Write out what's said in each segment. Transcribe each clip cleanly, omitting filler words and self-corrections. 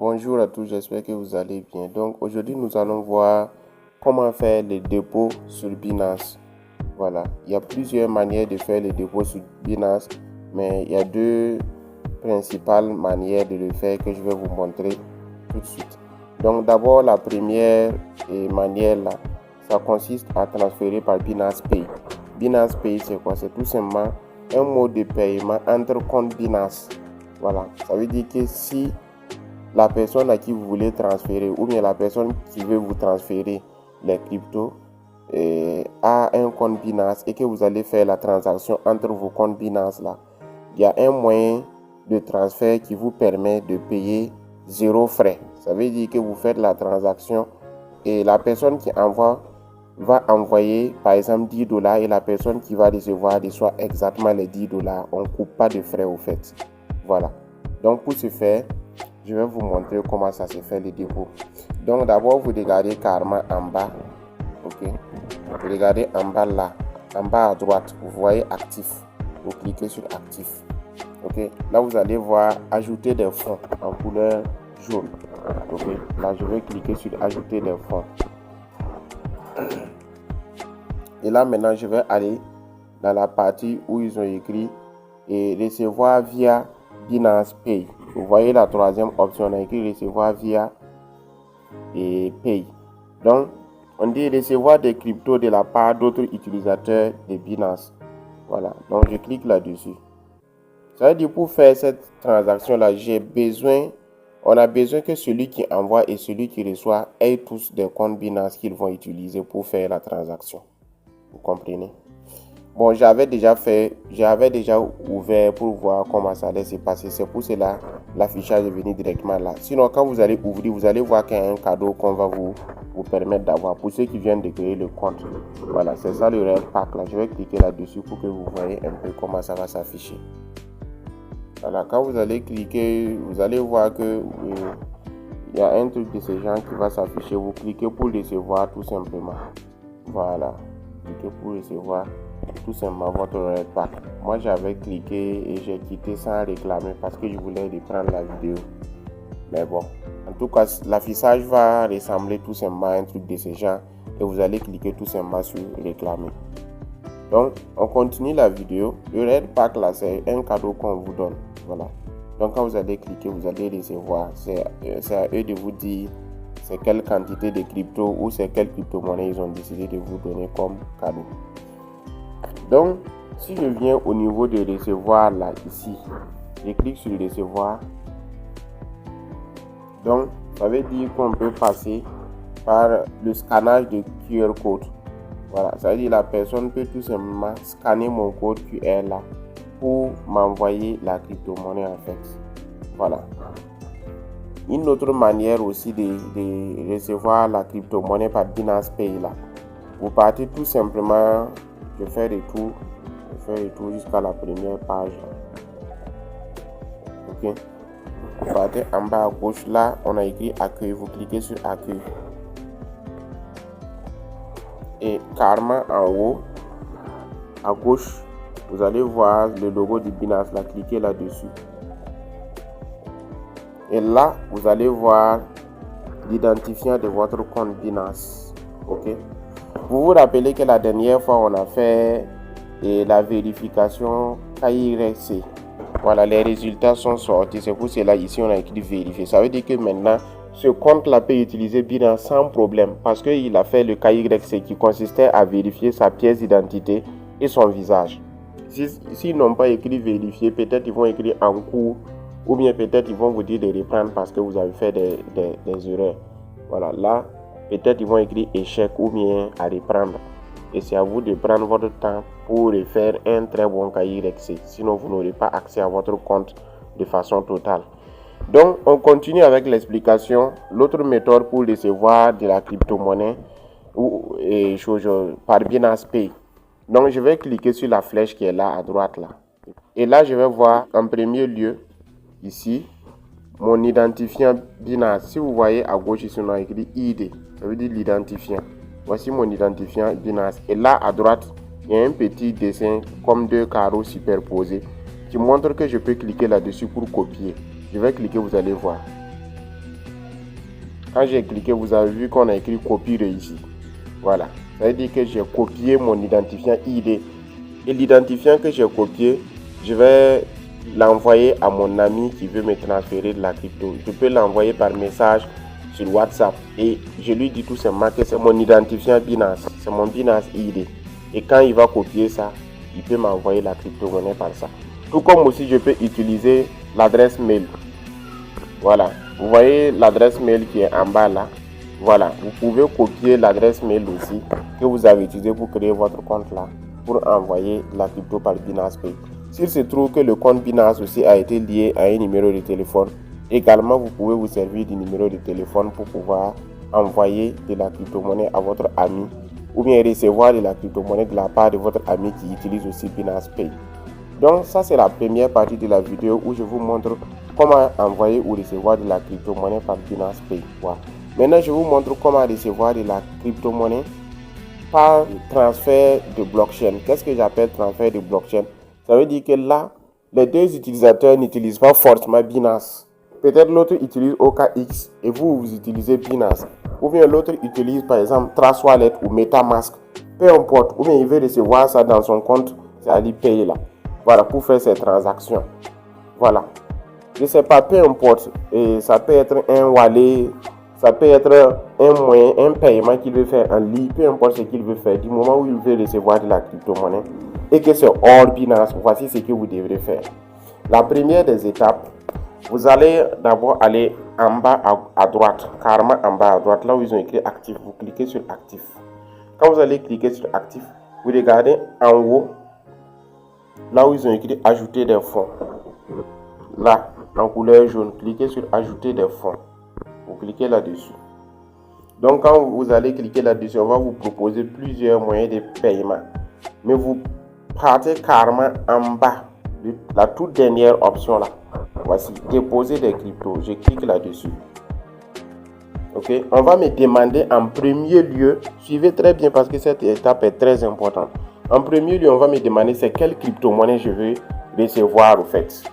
Bonjour à tous, j'espère que vous allez bien. Donc aujourd'hui nous allons voir comment faire les dépôts sur Binance. Voilà, il y a plusieurs manières de faire les dépôts sur Binance, mais il y a deux principales manières de le faire que je vais vous montrer tout de suite. Donc d'abord la première manière là, ça consiste à transférer par Binance Pay. Binance Pay c'est quoi? C'est tout simplement un mode de paiement entre comptes Binance. Voilà, ça veut dire que si la personne à qui vous voulez transférer ou bien la personne qui veut vous transférer les cryptos a un compte Binance et que vous allez faire la transaction entre vos comptes Binance là, il y a un moyen de transfert qui vous permet de payer 0 frais. Ça veut dire que vous faites la transaction et la personne qui envoie va envoyer par exemple $10 et la personne qui va recevoir reçoit exactement les $10. On ne coupe pas de frais au fait. Voilà. Donc pour ce faire, je vais vous montrer comment ça se fait le dépôt. Donc d'abord vous regardez carrément en bas. Ok. Vous regardez en bas là. En bas à droite, vous voyez actif. Vous cliquez sur actif. Ok. Là vous allez voir ajouter des fonds en couleur jaune. Ok. Là je vais cliquer sur ajouter des fonds. Et là maintenant je vais aller dans la partie où ils ont écrit et recevoir via Binance Pay. Vous voyez la troisième option, on a écrit recevoir via Pay. Donc, on dit recevoir des cryptos de la part d'autres utilisateurs de Binance. Voilà, donc je clique là-dessus. Ça veut dire pour faire cette transaction-là, on a besoin que celui qui envoie et celui qui reçoit aient tous des comptes Binance qu'ils vont utiliser pour faire la transaction. Vous comprenez? Bon, j'avais déjà ouvert pour voir comment ça allait se passer. C'est pour cela l'affichage est venu directement là. Sinon, quand vous allez ouvrir, vous allez voir qu'il y a un cadeau qu'on va vous permettre d'avoir pour ceux qui viennent de créer le compte. Voilà, c'est ça le Red Pack là. Je vais cliquer là-dessus pour que vous voyez un peu comment ça va s'afficher. Voilà, quand vous allez cliquer, vous allez voir que il y a un truc de ce genre qui va s'afficher. Vous cliquez pour recevoir tout simplement. Voilà, cliquez pour recevoir tout simplement votre Red Pack. Moi j'avais cliqué et j'ai quitté sans réclamer parce que je voulais reprendre la vidéo. Mais bon, en tout cas l'affichage va ressembler tout simplement à un truc de ce genre et vous allez cliquer tout simplement sur réclamer. Donc on continue la vidéo. Le Red Pack là c'est un cadeau qu'on vous donne. Voilà. Donc quand vous allez cliquer, vous allez recevoir. C'est à eux de vous dire c'est quelle quantité de crypto ou c'est quelle crypto-monnaie ils ont décidé de vous donner comme cadeau. Donc, si je viens au niveau de recevoir là, ici, je clique sur recevoir. Donc, ça veut dire qu'on peut passer par le scannage de QR code. Voilà, ça veut dire que la personne peut tout simplement scanner mon code QR là pour m'envoyer la crypto-monnaie en fait. Voilà. Une autre manière aussi de recevoir la crypto-monnaie par Binance Pay là. Vous partez tout simplement. Je fais le tour jusqu'à la première page. Ok. Vous partez en bas à gauche. Là, on a écrit accueil. Vous cliquez sur accueil. Et carrément en haut, à gauche, vous allez voir le logo de Binance. Là, cliquez là-dessus. Et là, vous allez voir l'identifiant de votre compte Binance. Ok. Vous vous rappelez que la dernière fois, on a fait la vérification KYC. Voilà, les résultats sont sortis. C'est pour cela ici, on a écrit vérifier. Ça veut dire que maintenant, ce compte-là peut utiliser Binance sans problème parce qu'il a fait le KYC qui consistait à vérifier sa pièce d'identité et son visage. S'ils n'ont pas écrit vérifier, peut-être ils vont écrire en cours ou bien peut-être ils vont vous dire de reprendre parce que vous avez fait des erreurs. Voilà, là. Peut-être ils vont écrire échec ou bien à reprendre. Et c'est à vous de prendre votre temps pour refaire un très bon KYC. Sinon, vous n'aurez pas accès à votre compte de façon totale. Donc, on continue avec l'explication. L'autre méthode pour recevoir de la crypto-monnaie par Binance Pay. Donc, je vais cliquer sur la flèche qui est là à droite. Là. Et là, je vais voir en premier lieu, ici, mon identifiant Binance. Si vous voyez à gauche ici, on a écrit ID. Ça veut dire l'identifiant. Voici mon identifiant Binance. Et là, à droite, il y a un petit dessin comme deux carreaux superposés qui montre que je peux cliquer là-dessus pour copier. Je vais cliquer, vous allez voir. Quand j'ai cliqué, vous avez vu qu'on a écrit copie réussie. Voilà. Ça veut dire que j'ai copié mon identifiant ID. Et l'identifiant que j'ai copié, je vais l'envoyer à mon ami qui veut me transférer de la crypto. Je peux l'envoyer par message sur WhatsApp. Et je lui dis tout simplement que c'est mon identifiant Binance. C'est mon Binance ID. Et quand il va copier ça, il peut m'envoyer la crypto-monnaie par ça. Tout comme aussi, je peux utiliser l'adresse mail. Voilà. Vous voyez l'adresse mail qui est en bas là. Voilà. Vous pouvez copier l'adresse mail aussi que vous avez utilisé pour créer votre compte là, pour envoyer la crypto par Binance Pay. S'il se trouve que le compte Binance aussi a été lié à un numéro de téléphone, également vous pouvez vous servir du numéro de téléphone pour pouvoir envoyer de la crypto-monnaie à votre ami ou bien recevoir de la crypto-monnaie de la part de votre ami qui utilise aussi Binance Pay. Donc ça c'est la première partie de la vidéo où je vous montre comment envoyer ou recevoir de la crypto-monnaie par Binance Pay. Voilà. Maintenant je vous montre comment recevoir de la crypto-monnaie par transfert de blockchain. Qu'est-ce que j'appelle transfert de blockchain? Ça veut dire que là, les deux utilisateurs n'utilisent pas forcément Binance. Peut-être l'autre utilise OKX et vous utilisez Binance. Ou bien l'autre utilise par exemple Trust Wallet ou MetaMask. Peu importe. Ou bien il veut recevoir ça dans son compte, c'est-à-dire payer là. Voilà, pour faire ses transactions. Voilà. Je ne sais pas, peu importe. Et ça peut être un wallet, ça peut être un moyen, un paiement qu'il veut faire en ligne, peu importe ce qu'il veut faire. Du moment où il veut recevoir de la crypto-monnaie et que c'est hors Binance, voici ce que vous devrez faire. La première des étapes, vous allez d'abord aller en bas à droite, carrément en bas à droite, là où ils ont écrit actif. Vous cliquez sur actif. Quand vous allez cliquer sur actif, vous regardez en haut, là où ils ont écrit ajouter des fonds. Là, en couleur jaune, cliquez sur ajouter des fonds. Vous cliquez là-dessus. Donc, quand vous allez cliquer là-dessus, on va vous proposer plusieurs moyens de paiement. Mais vous partez carrément en bas, la toute dernière option là. Voici, déposer des cryptos. Je clique là-dessus. Ok, on va me demander en premier lieu, suivez très bien parce que cette étape est très importante. En premier lieu, on va me demander c'est quelle crypto-monnaie je vais recevoir au fait.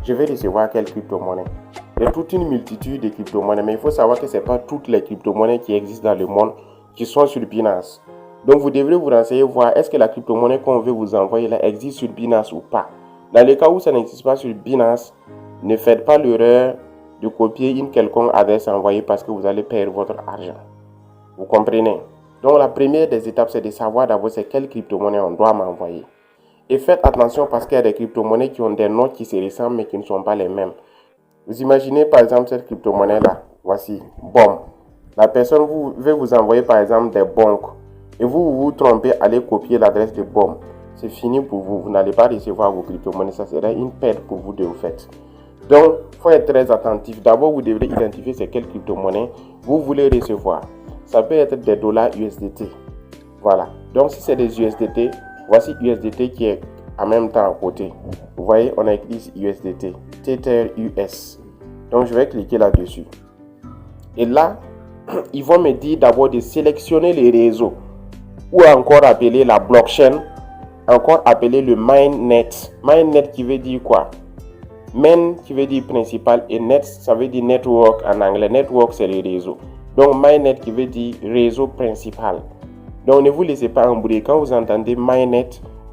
Je vais recevoir quelle crypto-monnaie. Il y a toute une multitude de crypto-monnaies, mais il faut savoir que ce n'est pas toutes les crypto-monnaies qui existent dans le monde qui sont sur Binance. Donc vous devrez vous renseigner, voir est-ce que la crypto-monnaie qu'on veut vous envoyer là existe sur Binance ou pas. Dans le cas où ça n'existe pas sur Binance, ne faites pas l'erreur de copier une quelconque adresse envoyée parce que vous allez perdre votre argent. Vous comprenez? Donc la première des étapes, c'est de savoir d'abord c'est quelle crypto-monnaie on doit m'envoyer. Et faites attention parce qu'il y a des crypto-monnaies qui ont des noms qui se ressemblent mais qui ne sont pas les mêmes. Vous imaginez par exemple cette crypto-monnaie là, voici, BOM. La personne veut vous envoyer par exemple des banques et vous trompez, allez copier l'adresse de BOM. C'est fini pour vous, vous n'allez pas recevoir vos crypto-monnaies, ça serait une perte pour vous de fait. Donc, il faut être très attentif. D'abord, vous devrez identifier c'est quelle crypto-monnaie vous voulez recevoir. Ça peut être des dollars USDT. Voilà. Donc, si c'est des USDT, voici USDT qui est en même temps à côté. Vous voyez, on a écrit ici USDT, Tether US. Donc, je vais cliquer là-dessus. Et là, ils vont me dire d'abord de sélectionner les réseaux ou encore appeler la blockchain, encore appeler le mainnet. Mainnet qui veut dire quoi? Main qui veut dire principal et net, ça veut dire network en anglais. Network, c'est le réseau. Donc, mainnet qui veut dire réseau principal. Donc, ne vous laissez pas embrouiller. Quand vous entendez mainnet,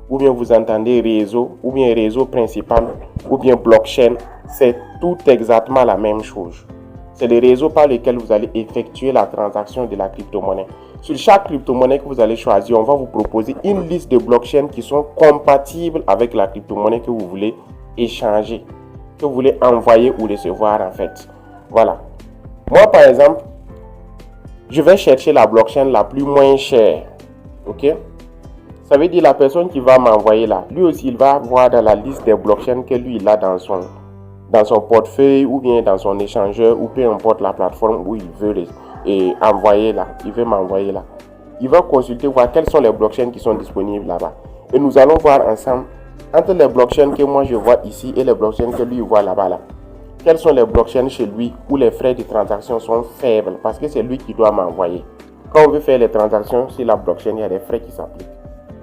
ou bien vous entendez réseau, ou bien réseau principal, ou bien blockchain, c'est tout exactement la même chose. C'est le réseau par lequel vous allez effectuer la transaction de la crypto-monnaie. Sur chaque crypto-monnaie que vous allez choisir, on va vous proposer une liste de blockchains qui sont compatibles avec la crypto-monnaie que vous voulez échanger, que vous voulez envoyer ou recevoir en fait. Voilà. Moi par exemple, je vais chercher la blockchain la plus moins chère. Ok? Ça veut dire la personne qui va m'envoyer là, lui aussi il va voir dans la liste des blockchains que lui il a dans son portefeuille ou bien dans son échangeur ou peu importe la plateforme où il veut envoyer là, il veut m'envoyer là. Il va consulter, voir quelles sont les blockchains qui sont disponibles là-bas. Et nous allons voir ensemble entre les blockchains que moi je vois ici et les blockchains que lui voit là-bas là. Quelles sont les blockchains chez lui où les frais de transaction sont faibles parce que c'est lui qui doit m'envoyer. Quand on veut faire les transactions sur la blockchain, il y a des frais qui s'appliquent.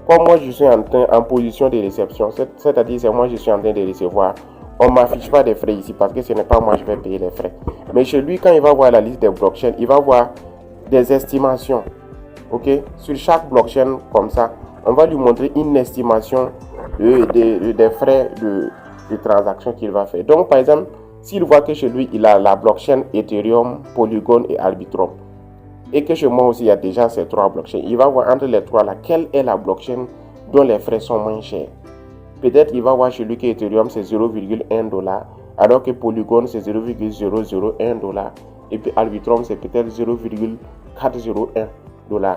Comme moi je suis en position de réception, c'est-à-dire c'est moi je suis en train de recevoir, on ne m'affiche pas des frais ici parce que ce n'est pas moi qui vais payer les frais. Mais chez lui, quand il va voir la liste des blockchains, il va voir des estimations. Ok, sur chaque blockchain comme ça, on va lui montrer une estimation des frais de transaction qu'il va faire. Donc, par exemple, s'il voit que chez lui, il a la blockchain Ethereum, Polygon et Arbitrum, et que chez moi aussi, il y a déjà ces 3 blockchains, il va voir entre les 3 là, quelle est la blockchain dont les frais sont moins chers. Peut-être il va voir chez lui que Ethereum c'est 0,1 $, alors que Polygon c'est 0,001 $, et puis Arbitrum c'est peut-être 0,401 $.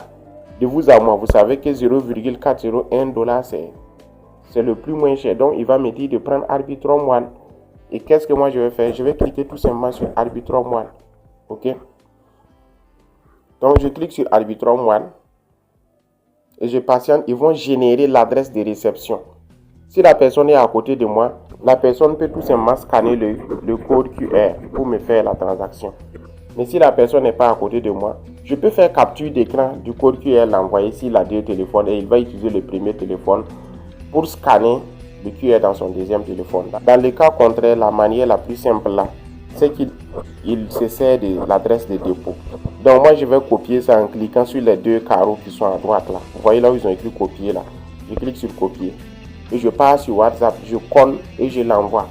De vous à moi, vous savez que 0,401 $ c'est le plus moins cher. Donc il va me dire de prendre Arbitrum One. Et qu'est-ce que moi je vais faire? Je vais cliquer tout simplement sur Arbitrum One. Ok? Donc je clique sur Arbitrum One et je patiente. Ils vont générer l'adresse de réception. Si la personne est à côté de moi, la personne peut tout simplement scanner le code QR pour me faire la transaction. Mais si la personne n'est pas à côté de moi, je peux faire capture d'écran du code QR, l'envoyer s'il a 2 téléphones et il va utiliser le premier téléphone pour scanner le QR dans son deuxième téléphone. Dans le cas contraire, la manière la plus simple là, c'est qu'il se sert de l'adresse de dépôt. Donc moi je vais copier ça en cliquant sur les 2 carreaux qui sont à droite là. Vous voyez là où ils ont écrit copier là. Je clique sur copier. Et je pars sur WhatsApp, je colle et je l'envoie.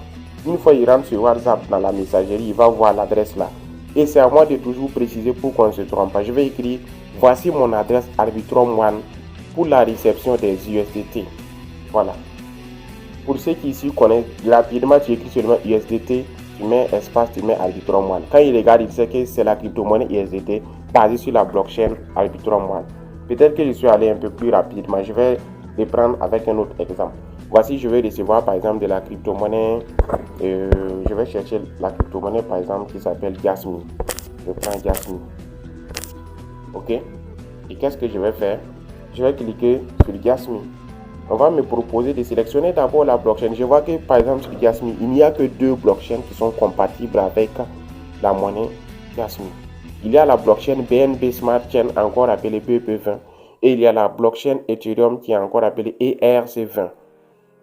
Une fois il rentre sur WhatsApp dans la messagerie, il va voir l'adresse là. Et c'est à moi de toujours préciser pour qu'on ne se trompe pas. Je vais écrire, voici mon adresse Arbitrum One pour la réception des USDT. Voilà. Pour ceux qui ici connaissent, rapidement tu écris seulement USDT, tu mets espace, tu mets Arbitrum One. Quand il regarde, il sait que c'est la crypto-monnaie USDT basée sur la blockchain Arbitrum One. Peut-être que je suis allé un peu plus rapidement. Je vais le prendre avec un autre exemple. Voici, je vais recevoir par exemple de la crypto-monnaie. Je vais chercher la crypto-monnaie par exemple qui s'appelle Jasmine. Je prends Jasmine. Ok. Et qu'est-ce que je vais faire? Je vais cliquer sur Jasmine. On va me proposer de sélectionner d'abord la blockchain. Je vois que par exemple sur Jasmine, il n'y a que 2 blockchains qui sont compatibles avec la monnaie Jasmine. Il y a la blockchain BNB Smart Chain, encore appelée BEP20. Et il y a la blockchain Ethereum qui est encore appelée ERC20.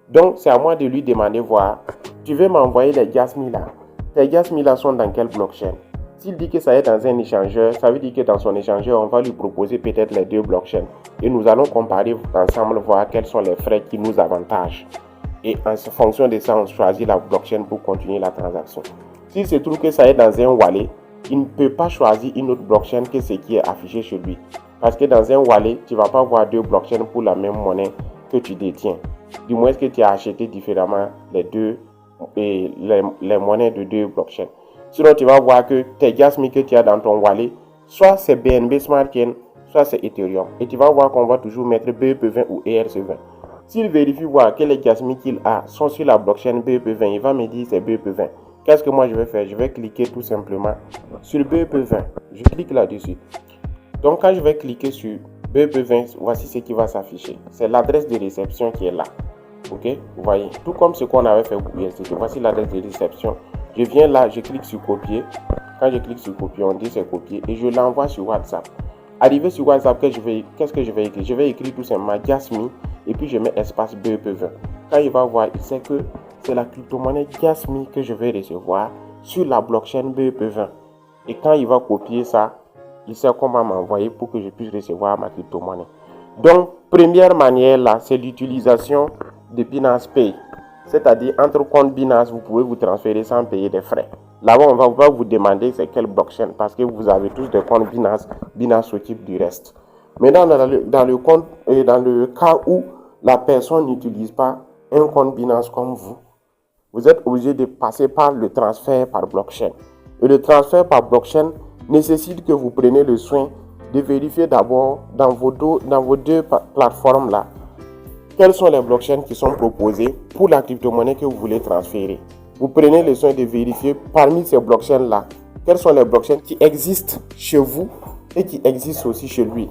Donc, c'est à moi de lui demander, voir, tu veux m'envoyer les Jasmine là. Tes Jasmine là sont dans quelle blockchain? S'il dit que ça est dans un échangeur, ça veut dire que dans son échangeur, on va lui proposer peut-être les 2 blockchains. Et nous allons comparer ensemble, voir quels sont les frais qui nous avantagent. Et en fonction de ça, on choisit la blockchain pour continuer la transaction. S'il se trouve que ça est dans un wallet, il ne peut pas choisir une autre blockchain que ce qui est affiché chez lui. Parce que dans un wallet, tu ne vas pas voir 2 blockchains pour la même monnaie que tu détiens. Du moins que tu as acheté différemment les monnaies de 2 blockchains. Sinon, tu vas voir que tes Jasmine que tu as dans ton wallet, soit c'est BNB Smart Chain, soit c'est Ethereum. Et tu vas voir qu'on va toujours mettre BEP20 ou ERC20. S'il vérifie voir que les Jasmine qu'il a sont sur la blockchain BEP20, il va me dire c'est BEP20. Qu'est-ce que moi je vais faire? Je vais cliquer tout simplement sur BEP20. Je clique là-dessus. Donc quand je vais cliquer sur BEP20, voici ce qui va s'afficher. C'est l'adresse de réception qui est là. Ok, vous voyez, tout comme ce qu'on avait fait pour USDT. Voici l'adresse de réception. Je viens là, je clique sur copier. Quand je clique sur copier, on dit c'est copier et je l'envoie sur WhatsApp. Arrivé sur WhatsApp, qu'est-ce que je vais écrire? Je vais écrire tout simplement Jasmine et puis je mets espace BEP20. Quand il va voir, il sait que c'est la crypto-monnaie Jasmine que je vais recevoir sur la blockchain BEP20. Et quand il va copier ça, il sait comment m'envoyer pour que je puisse recevoir ma crypto-monnaie. Donc, première manière là, c'est l'utilisation de Binance Pay. C'est-à-dire, entre comptes Binance, vous pouvez vous transférer sans payer des frais. Là-bas, on va vous demander c'est quelle blockchain parce que vous avez tous des comptes Binance. Binance s'occupe du reste. Maintenant, dans le cas où la personne n'utilise pas un compte Binance comme vous êtes obligé de passer par le transfert par blockchain. Et le transfert par blockchain nécessite que vous preniez le soin de vérifier d'abord dans vos 2 plateformes là quelles sont les blockchains qui sont proposées pour la crypto-monnaie que vous voulez transférer. Vous prenez le soin de vérifier parmi ces blockchains là quelles sont les blockchains qui existent chez vous et qui existent aussi chez lui.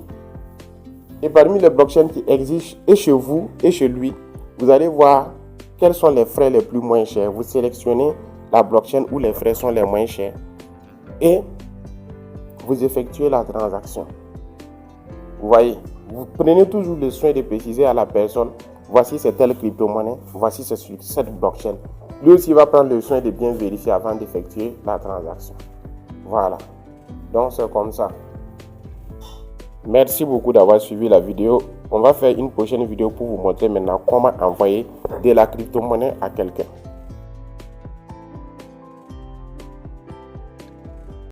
Et parmi les blockchains qui existent et chez vous et chez lui, vous allez voir quels sont les frais les plus moins chers. Vous sélectionnez la blockchain où les frais sont les moins chers et vous effectuez la transaction. Vous voyez, vous prenez toujours le soin de préciser à la personne, voici c'est telle crypto-monnaie, voici c'est sur cette blockchain. lui aussi va prendre le soin de bien vérifier avant d'effectuer la transaction. Voilà, donc c'est comme ça. Merci beaucoup d'avoir suivi la vidéo. On va faire une prochaine vidéo pour vous montrer maintenant comment envoyer de la crypto-monnaie à quelqu'un.